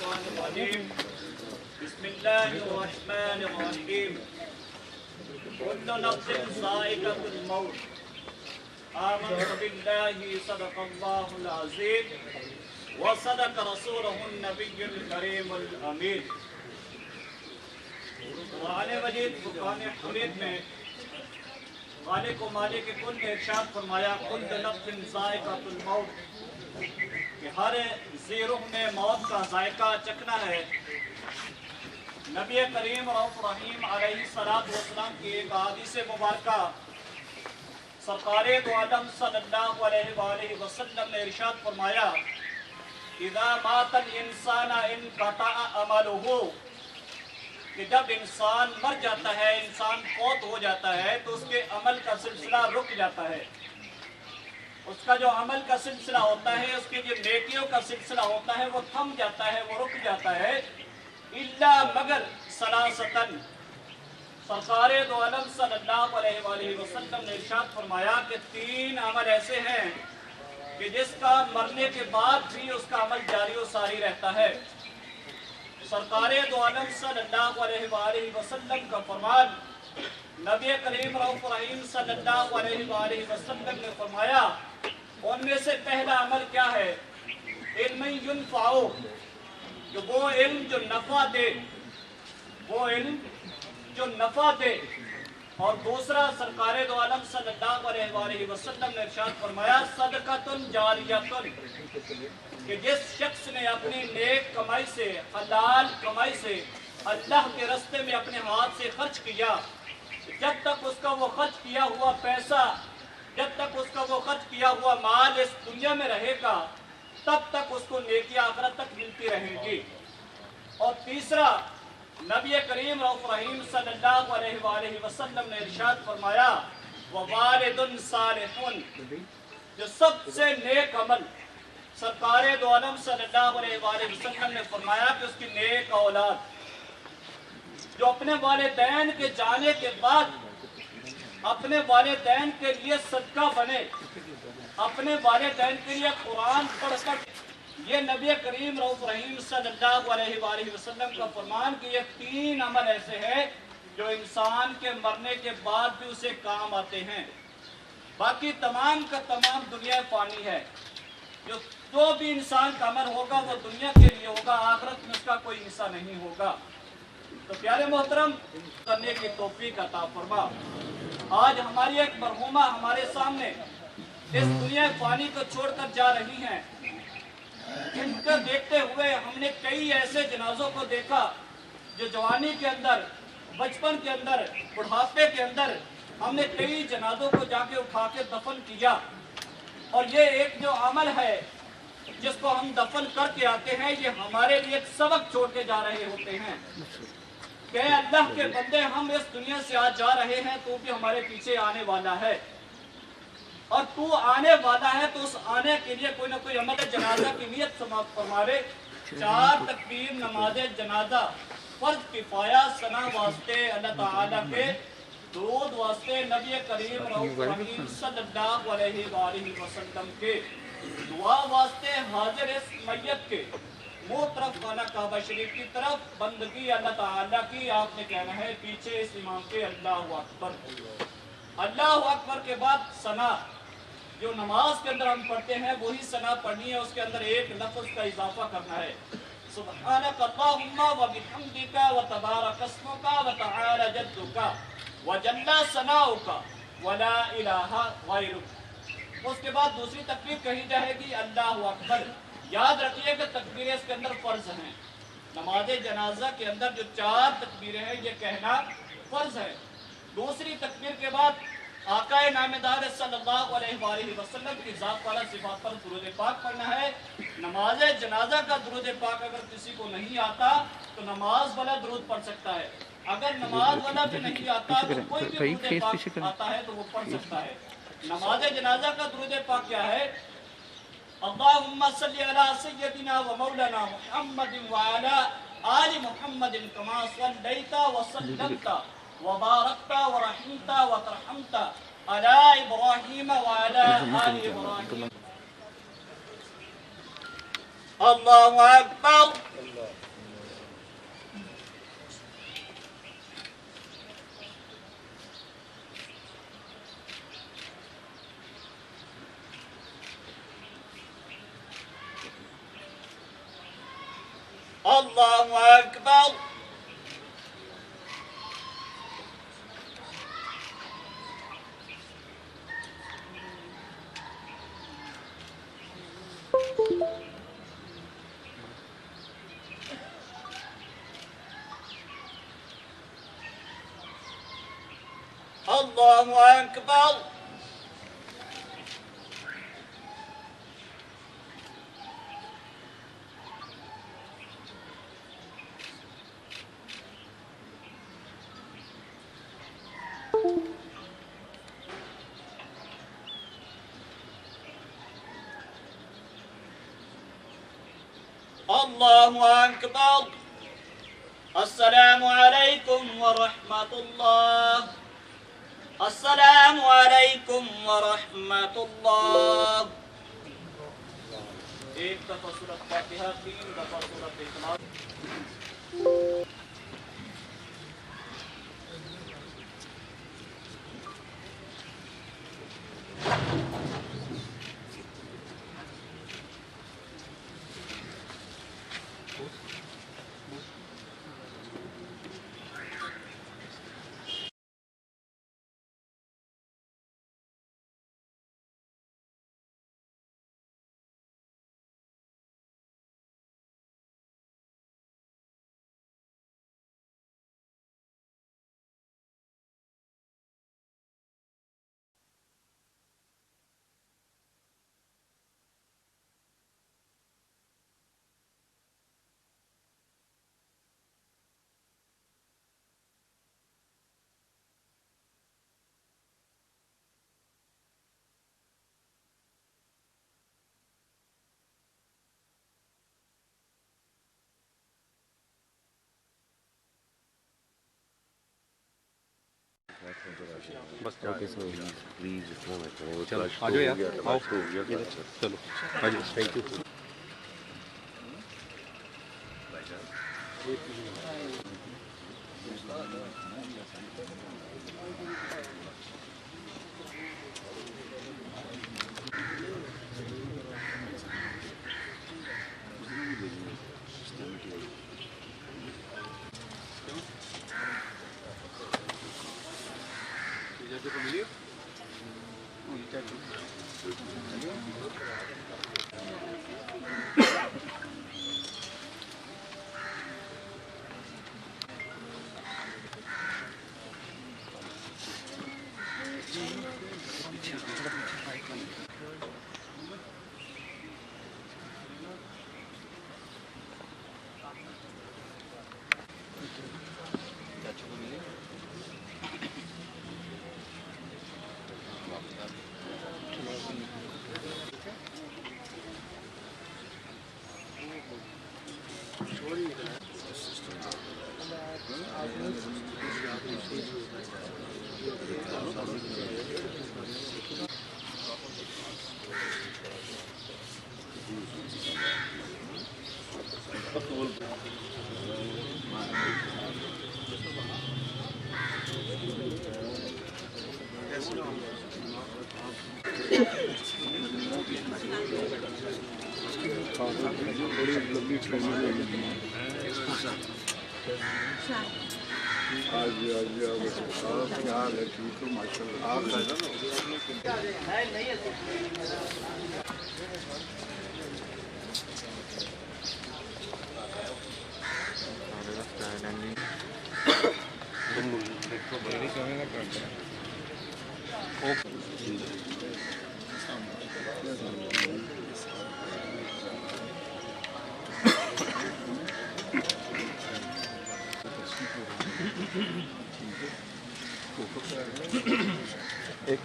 الشيطان الرجيم بسم الله الرحمن الرحيم كل نفس ذائقة الموت آمنت بالله صدق الله العظيم وصدق رسوله النبي الكريم الأمين قرآن مجید فرقان حمید میں خالق و مالک کل نے ارشاد فرمایا کل نفس ذائقۃ الموت کہ ہر ذی روح نے موت کا ذائقہ چکھنا ہے۔ نبی کریم رؤوف رحیم علیہ السلام کی ایک حدیث مبارکہ سرکار دو عالم صلی اللہ علیہ وآلہ وسلم نے ارشاد فرمایا اذا مات الانسان انقطع عملہ کہ جب انسان مر جاتا ہے، انسان فوت ہو جاتا ہے تو اس کے عمل کا سلسلہ رک جاتا ہے۔ اس کا جو عمل کا سلسلہ ہوتا ہے، اس کی جو نیکیوں کا سلسلہ ہوتا ہے وہ تھم جاتا ہے، وہ رک جاتا ہے۔ الا مگر ثلاثتن سرکار دو عالم صلی اللہ علیہ وآلہ وسلم نے ارشاد فرمایا کہ تین عمل ایسے ہیں کہ جس کا مرنے کے بعد بھی اس کا عمل جاری و ساری رہتا ہے۔ سرکار دو عالم صلی اللہ علیہ وآلہ وسلم کا فرمان نبی کریم رؤوف رحیم صلی اللہ علیہ وآلہ وسلم نے فرمایا ان میں سے پہلا عمل کیا ہے؟ علم ینفع، کہ وہ علم جو نفع دے، وہ علم جو نفع دے۔ اور دوسرا سرکار دو عالم صلی اللہ علیہ وآلہ وسلم نے ارشاد فرمایا صدقۃ جاریۃ، کہ جس شخص نے اپنی نیک کمائی سے، حلال کمائی سے اللہ کے راستے میں اپنے ہاتھ سے خرچ کیا، جب تک اس کا وہ خرچ کیا ہوا پیسہ، جب تک اس کا وہ خرچ کیا ہوا مال اس دنیا میں رہے گا تب تک اس کو نیکی آخرت تک ملتی رہیں گی۔ اور تیسرا نبی کریم رؤوف رحیم صلی اللہ علیہ وآلہ وسلم نے ارشاد فرمایا ووالد صالح، جو سب سے نیک عمل سرکار دو عالم صلی اللہ علیہ وآلہ وسلم نے فرمایا کہ اس کی نیک اولاد جو اپنے والدین کے جانے کے بعد اپنے والدین کے لیے صدقہ بنے، اپنے والدین کے لیے قرآن پڑھ کر۔ یہ نبی کریم رؤوف رحیم صلی اللہ علیہ وآلہ وسلم کا فرمان کہ یہ تین عمل ایسے ہیں جو انسان کے مرنے کے بعد بھی اسے کام آتے ہیں۔ باقی تمام کا تمام دنیا فانی ہے، جو بھی انسان کا عمل ہوگا وہ دنیا کے لیے ہوگا، آخرت میں اس کا کوئی حصہ نہیں ہوگا۔ تو پیارے محترم کرنے کی توفیق عطا فرما۔ آج ہماری ایک مرحومہ ہمارے سامنے اس دنیا فانی کو چھوڑ کر جا رہی ہیں، ان کو دیکھتے ہوئے ہم نے کئی ایسے جنازوں کو دیکھا جو جوانی کے اندر، بچپن کے اندر، بڑھاپے کے اندر ہم نے کئی جنازوں کو جا کے اٹھا کے دفن کیا۔ اور یہ ایک جو عمل ہے جس کو ہم دفن کر کے آتے ہیں، یہ ہمارے لیے ایک سبق چھوڑ کے جا رہے ہوتے ہیں کہ اللہ کے بندے ہم اس دنیا سے آج جا رہے ہیں، تو بھی ہمارے پیچھے آنے والا ہے، اور تو آنے والا ہے تو اس آنے کے لیے کوئی نہ کوئی عمل جنازہ کی نیت سماعت فرمارے۔ 4 تکبیر نماز جنازہ فرض کفایہ، ثنا واسطے اللہ تعالیٰ کے، درود واسطے نبی کریم رؤوف رحیم صلی اللہ علیہ وآلہ وسلم کے، دعا واسطے حاضر اس میت کے، منہ طرف خانہ کعبہ شریف کی طرف، بندگی اللہ تعالیٰ کی۔ آپ نے کہنا ہے پیچھے اس امام کے اللہ اکبر، اللہ اکبر کے بعد ثنا، جو نماز کے اندر ہم پڑھتے ہیں وہی ثنا پڑھنی ہے، اس کے اندر ایک لفظ کا اضافہ کرنا ہے، سبحانک اللہم وبحمدک وتبارک اسمک وتعالی جدک وجل ثناؤک ولا الہ غیرک۔ اس کے بعد دوسری تکبیر کہی جائے گی اللہ اکبر۔ یاد رکھیے کہ تکبیریں اس کے اندر فرض ہیں، نماز جنازہ کے اندر جو 4 تکبیریں ہیں یہ کہنا فرض ہے۔ دوسری تکبیر کے بعد آقا نامدار صلی اللہ علیہ وآلہ وسلم کی ذات والا صفات پر درود پاک پڑھنا ہے۔ نماز جنازہ کا درود پاک اگر کسی کو نہیں آتا تو نماز والا درود پڑھ سکتا ہے، اگر نماز والا بھی نہیں آتا تو کوئی بھی درود پاک آتا ہے تو وہ پڑھ سکتا ہے۔ نماز جنازہ کا درود پاک کیا ہے؟ اللہم صلی علی سیدنا و مولانا محمد وعلی آل محمد کما صلیت وسلمت وبارکت ورحمت وترحمت علی ابراہیم وعلی آل ابراہیم۔ اللہ اکبر۔ الله أكبر. الله أكبر. الله أكبر. السلام عليكم ورحمة الله. السلام عليكم ورحمة الله. ایک دفعہ سورۃ فاتحہ، 3 دفعہ سورۃ اخلاص. بس پلیز چلو آ جاؤ یار، آؤ چلو آ جاؤ. Thank you. ایک